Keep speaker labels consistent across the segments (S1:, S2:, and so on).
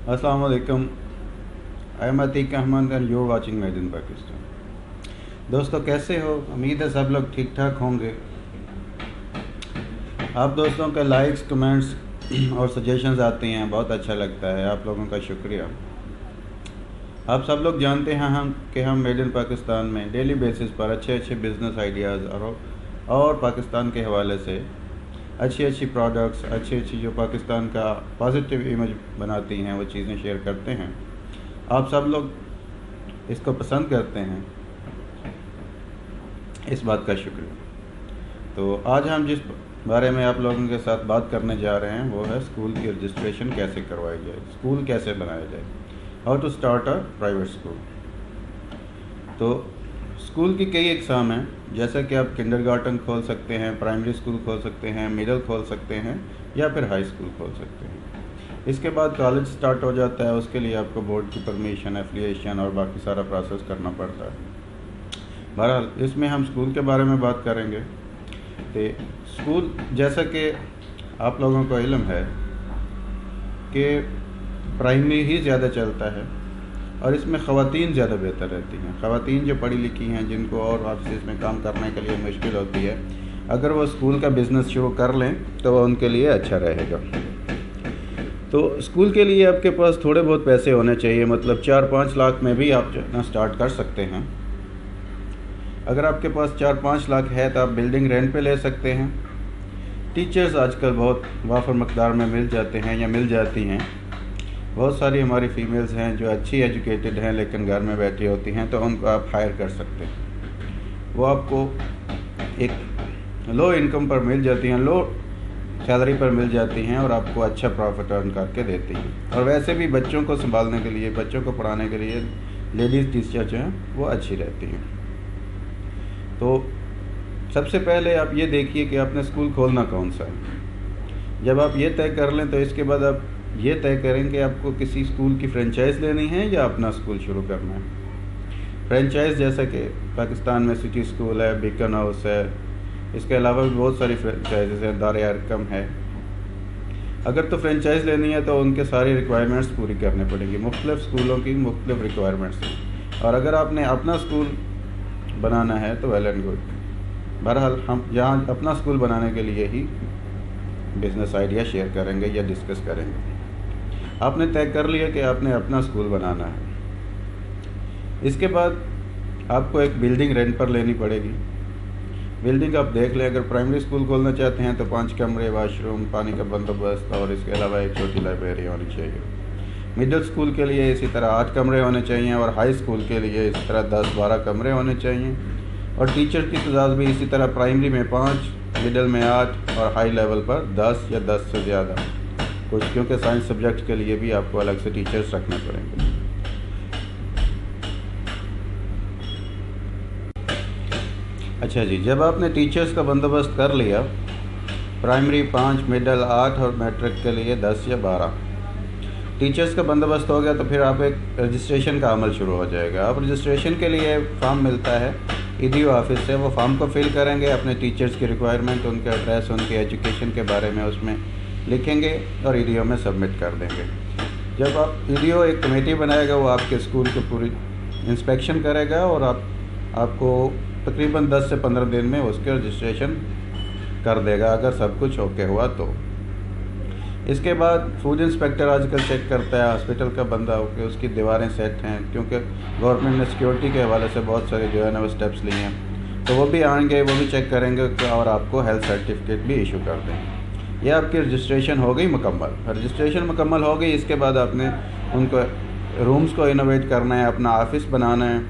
S1: अस्सलाम वालेकुम। I am Atiq Ahmed and you watching made in Pakistan. दोस्तों कैसे हो? उम्मीद है सब लोग ठीक ठाक होंगे। आप दोस्तों के लाइक्स कमेंट्स और सजेशंस आती हैं, बहुत अच्छा लगता है। आप लोगों का शुक्रिया। आप सब लोग जानते हैं हम मेड इन पाकिस्तान में डेली बेसिस पर अच्छे बिज़नेस आइडियाज़ और पाकिस्तान के हवाले से अच्छी प्रोडक्ट्स, अच्छी जो पाकिस्तान का पॉजिटिव इमेज बनाती हैं वो चीज़ें शेयर करते हैं। आप सब लोग इसको पसंद करते हैं, इस बात का शुक्रिया। तो आज हम जिस बारे में आप लोगों के साथ बात करने जा रहे हैं वो है स्कूल की रजिस्ट्रेशन कैसे करवाई जाए, स्कूल कैसे बनाया जाए, how to start a private school. तो स्कूल की कई इकसाम हैं, जैसा कि आप किंडरगार्टन खोल सकते हैं, प्राइमरी स्कूल खोल सकते हैं, मिडिल खोल सकते हैं या फिर हाई स्कूल खोल सकते हैं। इसके बाद कॉलेज स्टार्ट हो जाता है, उसके लिए आपको बोर्ड की परमिशन, एफिलिएशन और बाकी सारा प्रोसेस करना पड़ता है। बहरहाल इसमें हम स्कूल के बारे में बात करेंगे। तो स्कूल, जैसा कि आप लोगों को इल्म है कि प्राइमरी ही ज़्यादा चलता है और इसमें ख़वातीन ज़्यादा बेहतर रहती हैं। ख़वातीन जो पढ़ी लिखी हैं, जिनको और ऑफिस में काम करने के लिए मुश्किल होती है, अगर वो स्कूल का बिज़नेस शुरू कर लें तो वह उनके लिए अच्छा रहेगा। तो स्कूल के लिए आपके पास थोड़े बहुत पैसे होने चाहिए, मतलब 4-5 लाख में भी आप स्टार्ट कर सकते हैं। अगर आपके पास 4-5 लाख है तो आप बिल्डिंग रेंट पे ले सकते हैं। टीचर्स आजकल बहुत वाफर मकदार में मिल जाते हैं या मिल जाती हैं। बहुत सारी हमारी फ़ीमेल्स हैं जो अच्छी एजुकेटेड हैं लेकिन घर में बैठी होती हैं, तो उनको आप हायर कर सकते हैं। वो आपको एक लो इनकम पर मिल जाती हैं, लो सैलरी पर मिल जाती हैं और आपको अच्छा प्रॉफिट अर्न करके देती हैं। और वैसे भी बच्चों को संभालने के लिए, बच्चों को पढ़ाने के लिए लेडीज़ टीचर जो हैं वो अच्छी रहती हैं। तो सबसे पहले आप ये देखिए कि आपने स्कूल खोलना कौन सा है। जब आप ये तय कर लें तो इसके बाद आप ये तय करें कि आपको किसी स्कूल की फ्रेंचाइज़ लेनी है या अपना स्कूल शुरू करना है। फ्रेंचाइज़ जैसा कि पाकिस्तान में सिटी स्कूल है, बीकन हाउस है, इसके अलावा भी बहुत सारी फ्रेंचाइजेज़ हैं, दार-ए-अरकम है। अगर तो फ्रेंचाइज़ लेनी है तो उनके सारी रिक्वायरमेंट्स पूरी करनी पड़ेंगी। मुख्तलिफ़ स्कूलों की मुख्तलिफ़ रिक्वायरमेंट्स हैं। और अगर आपने अपना स्कूल बनाना है तो वेल एंड गुड। बहरहाल हम यहाँ अपना स्कूल बनाने के लिए ही बिज़नेस आइडिया शेयर करेंगे या डिस्कस करेंगे। आपने तय कर लिया कि आपने अपना स्कूल बनाना है। इसके बाद आपको एक बिल्डिंग रेंट पर लेनी पड़ेगी। बिल्डिंग आप देख लें, अगर प्राइमरी स्कूल खोलना चाहते हैं तो 5 कमरे, वाशरूम, पानी का बंदोबस्त और इसके अलावा एक छोटी लाइब्रेरी होनी चाहिए। मिडिल स्कूल के लिए इसी तरह 8 कमरे होने चाहिए और हाई स्कूल के लिए इसी तरह 10-12 कमरे होने चाहिए। और टीचर की तादाद भी इसी तरह, प्राइमरी में 5, मिडिल में 8 और हाई लेवल पर 10 या 10 से ज़्यादा कुछ, क्योंकि साइंस सब्जेक्ट के लिए भी आपको अलग से टीचर्स रखने पड़ेंगे। अच्छा जी, जब आपने टीचर्स का बंदोबस्त कर लिया, प्राइमरी 5, मिडिल 8 और मैट्रिक के लिए 10 या 12 टीचर्स का बंदोबस्त हो गया, तो फिर आप एक रजिस्ट्रेशन का अमल शुरू हो जाएगा। आप रजिस्ट्रेशन के लिए फॉर्म मिलता है ईडीओ ऑफिस से, वो फॉर्म को फिल करेंगे, अपने टीचर्स की रिक्वायरमेंट, उनके एड्रेस, उनकी एजुकेशन के बारे में उसमें लिखेंगे और ईडीओ में सबमिट कर देंगे। जब आप ईडीओ एक कमेटी बनाएगा, वो आपके स्कूल की पूरी इंस्पेक्शन करेगा और आपको तकरीबन 10 से 15 दिन में उसके रजिस्ट्रेशन कर देगा, अगर सब कुछ ओके हुआ तो। इसके बाद फूड इंस्पेक्टर आजकल चेक करता है हॉस्पिटल का बंदा हो कि उसकी दीवारें सेट हैं, क्योंकि गवर्नमेंट ने सिक्योरिटी के हवाले से बहुत सारे जो है ना वो स्टेप्स लिए हैं। तो वो भी आएंगे, वो भी चेक करेंगे और आपको हेल्थ सर्टिफिकेट भी इशू कर देंगे। ये आपकी रजिस्ट्रेशन हो गई मुकम्मल। रजिस्ट्रेशन मुकम्मल हो गई, इसके बाद आपने उनको रूम्स को इनोवेट करना है, अपना ऑफ़िस बनाना है।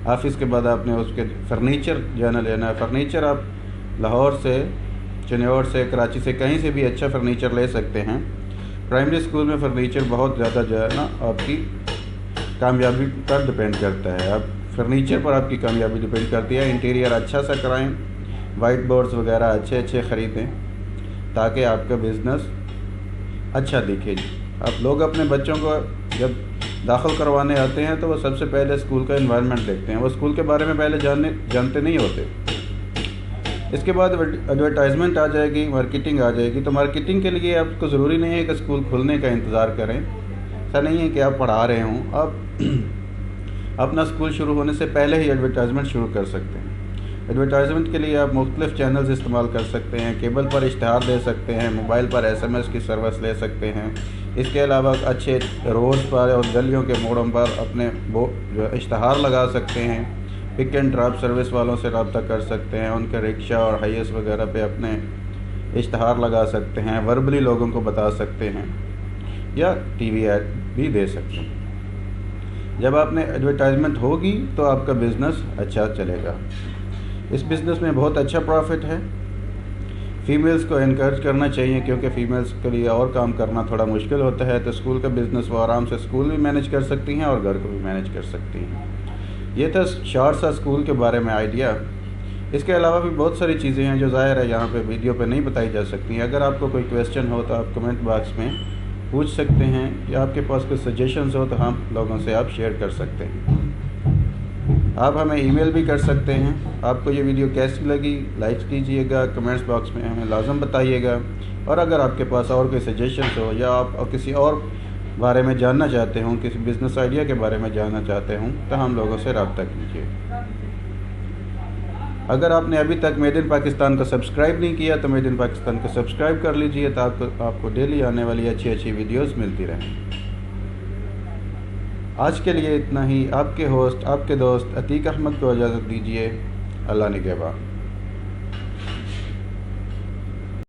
S1: ऑफ़िस के बाद आपने उसके फर्नीचर जो है ना लेना है। फर्नीचर आप लाहौर से, चिन्नौर से, कराची से, कहीं से भी अच्छा फ़र्नीचर ले सकते हैं। प्राइमरी स्कूल में फ़र्नीचर बहुत ज़्यादा जो है ना आपकी कामयाबी पर डिपेंड करता है। आप फर्नीचर पर आपकी कामयाबी डिपेंड करती है। इंटीरियर अच्छा सा कराएं, वाइट बोर्ड्स वगैरह अच्छे ख़रीदें ताकि आपका बिज़नेस अच्छा दिखे। आप लोग अपने बच्चों को जब दाखिल करवाने आते हैं तो वो सबसे पहले स्कूल का एनवायरनमेंट देखते हैं, वो स्कूल के बारे में पहले जानते नहीं होते। इसके बाद एडवर्टाइजमेंट आ जाएगी, मार्केटिंग आ जाएगी। तो मार्केटिंग के लिए आपको ज़रूरी नहीं है कि स्कूल खुलने का इंतज़ार करें। ऐसा नहीं है कि आप पढ़ा रहे हों, आप अपना स्कूल शुरू होने से पहले ही एडवर्टाइजमेंट शुरू कर सकते हैं। एडवर्टाइजमेंट के लिए आप मुख्तलिफ़ चैनल्स इस्तेमाल कर सकते हैं। केबल पर इश्तहार दे सकते हैं, मोबाइल पर SMS की सर्विस ले सकते हैं। इसके अलावा अच्छे रोड पर और गलियों के मोड़ों पर अपने जो इश्तहार लगा सकते हैं। पिक एंड ड्रॉप सर्विस वालों से रब्ता कर सकते हैं, उनके रिक्शा और हाईएस वगैरह पे अपने इश्तहार लगा सकते हैं, वर्बली लोगों को बता सकते हैं, या टीवी ऐड भी दे सकते हैं। जब आपने एडवर्टाइजमेंट होगी तो आपका बिज़नेस अच्छा चलेगा। इस बिज़नेस में बहुत अच्छा प्रॉफिट है। फ़ीमेल्स को इनकरेज करना चाहिए, क्योंकि फ़ीमेल्स के लिए और काम करना थोड़ा मुश्किल होता है। तो स्कूल का बिज़नेस वो आराम से स्कूल भी मैनेज कर सकती हैं और घर को भी मैनेज कर सकती हैं। ये था शॉर्ट सा स्कूल के बारे में आइडिया। इसके अलावा भी बहुत सारी चीज़ें हैं जो ज़ाहिर है यहाँ पे वीडियो पे नहीं बताई जा सकती। अगर आपको कोई क्वेश्चन हो तो आप कमेंट बॉक्स में पूछ सकते हैं, या आपके पास कोई सजेशंस हो तो हम लोगों से आप शेयर कर सकते हैं। आप हमें ईमेल भी कर सकते हैं। आपको ये वीडियो कैसी लगी लाइक कीजिएगा, कमेंट्स बॉक्स में हमें लाजम बताइएगा। और अगर आपके पास और कोई सजेशंस हो, या आप किसी और बारे में जानना चाहते हों, किसी बिज़नेस आइडिया के बारे में जानना चाहते हों, तो हम लोगों से रब्ता कीजिए। अगर आपने अभी तक मेड इन पाकिस्तान को सब्सक्राइब नहीं किया तो मेड इन पाकिस्तान को सब्सक्राइब कर लीजिए, ताकि आपको डेली आने वाली अच्छी वीडियोस मिलती रहें। आज के लिए इतना ही। आपके होस्ट, आपके दोस्त अतीक अहमद को इजाज़त दीजिए। अल्लाह निगहबान।